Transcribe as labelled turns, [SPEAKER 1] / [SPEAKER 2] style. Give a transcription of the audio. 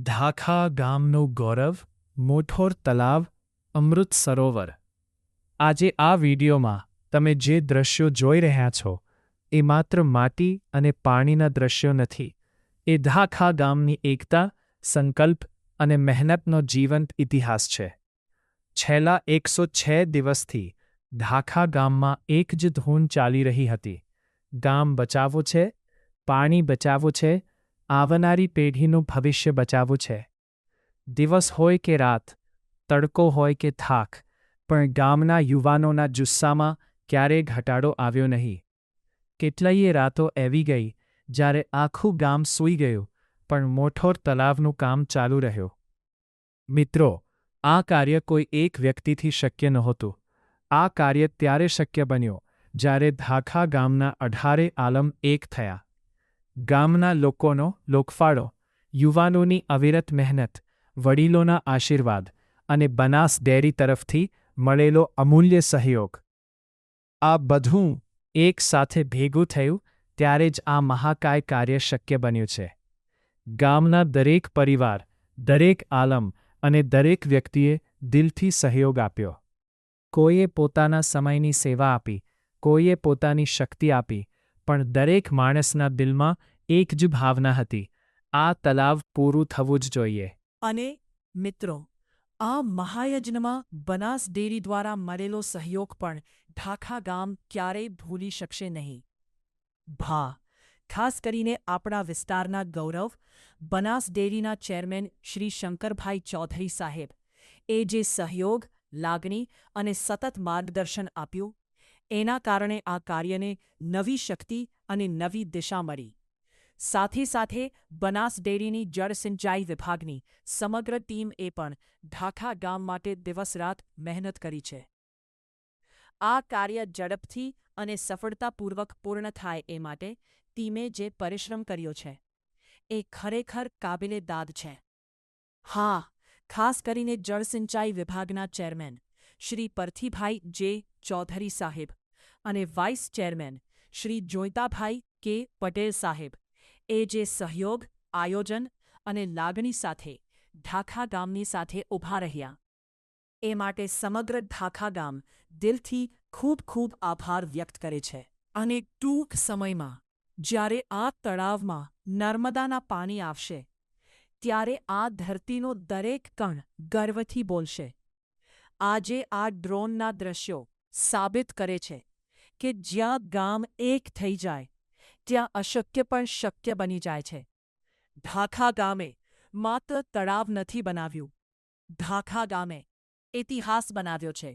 [SPEAKER 1] ધાખા ગામનું ગૌરવ, મોઠોર તલાવ, અમૃત સરોવર. આજે આ વિડીયોમાં તમે જે દ્રશ્યો જોઈ રહ્યા છો એ માત્ર માટી અને પાણીના દ્રશ્યો નથી. એ ધાખા ગામની એકતા, સંકલ્પ અને મહેનતનો જીવંત ઇતિહાસ છે. છેલ્લા 106 દિવસથી ધાખા ગામમાં એક જ ધૂન ચાલી રહી હતી. ગામ બચાવવું છે, પાણી બચાવવું છે, આવનારી પેઢીનું ભવિષ્ય બચાવવું છે. દિવસ હોય કે રાત, તડકો હોય કે થાક, પણ ગામના યુવાનોના જુસ્સામાં ક્યારેય ઘટાડો આવ્યો નહીં. કેટલાયે રાતો એવી ગઈ જ્યારે આખું ગામ સૂઈ ગયું, પણ મોઠોર તલાવનું કામ ચાલુ રહ્યું. મિત્રો, આ કાર્ય કોઈ એક વ્યક્તિથી શક્ય નહોતું. આ કાર્ય ત્યારે શક્ય બન્યું જ્યારે ધાખા ગામના 18 આલમ એક થયા. ગામના લોકોનો લોકફાળો, યુવાનોની અવિરત મહેનત, વડીલોના આશીર્વાદ અને બનાસ ડેરી તરફથી મળેલો અમૂલ્ય સહયોગ. આ બધું એક સાથે ભેગું થયું ત્યારે જ આ મહાકાય કાર્ય શક્ય બન્યું છે. ગામના દરેક પરિવાર, દરેક આલમ અને દરેક વ્યક્તિએ દિલથી સહયોગ આપ્યો. કોઈએ પોતાના સમયની સેવા આપી, કોઈએ પોતાની શક્તિ આપી, પણ દરેક માણસના દિલમાં એક જ ભાવના હતી: આ તલાવ પૂરું થવું જ જોઈએ.
[SPEAKER 2] અને મિત્રો, આ મહાયજ્ઞમાં બનાસ ડેરી દ્વારા મળેલો સહયોગ પણ ધાખા ગામ ક્યારેય ભૂલી શકશે નહીં. ખાસ કરીને આપણા વિસ્તારના ગૌરવ, બનાસ ડેરીના ચેરમેન શ્રી શંકરભાઈ ચૌધરી સાહેબ એ જે સહયોગ, લાગણી અને સતત માર્ગદર્શન આપ્યું, એના કારણે આ કાર્યને નવી શક્તિ અને નવી દિશા મળી. સાથે સાથે બનાસ ડેરીની જળસિંચાઈ વિભાગની સમગ્ર ટીમએ પણ ધાખા ગામ માટે દિવસ-રાત મહેનત કરી છે. આ કાર્ય ઝડપથી અને સફળતાપૂર્વક પૂર્ણ થાય એ માટે ટીમે જે પરિશ્રમ કર્યો છે એ ખરેખર કાબિલે દાદ છે. ખાસ કરીને જળસિંચાઈ વિભાગના ચેરમેન શ્રી પરથીભાઈ જે ચૌધરી સાહેબ અને વાઇસ ચેરમેન શ્રી જોઈતાભાઈ કે પટેલ સાહેબ એ જે સહયોગ, આયોજન અને લાગણી સાથે ધાખા ગામની સાથે ઊભા રહ્યા, એ માટે સમગ્ર ધાખા ગામ દિલથી ખૂબ ખૂબ આભાર વ્યક્ત કરે છે. અને ટૂંક સમયમાં જ્યારે આ તળાવમાં નર્મદાના પાણી આવશે, ત્યારે આ ધરતીનો દરેક કણ ગર્વથી બોલશે. આજે આ ડ્રોનના દ્રશ્યો સાબિત કરે છે કે જ્યાં ગામ એક થઈ જાય, ત્યાં અશક્ય પણ શક્ય બની જાય છે. ધાખા ગામે માત્ર તળાવ નથી બનાવ્યું, ધાખા ગામે ઇતિહાસ બનાવ્યો છે.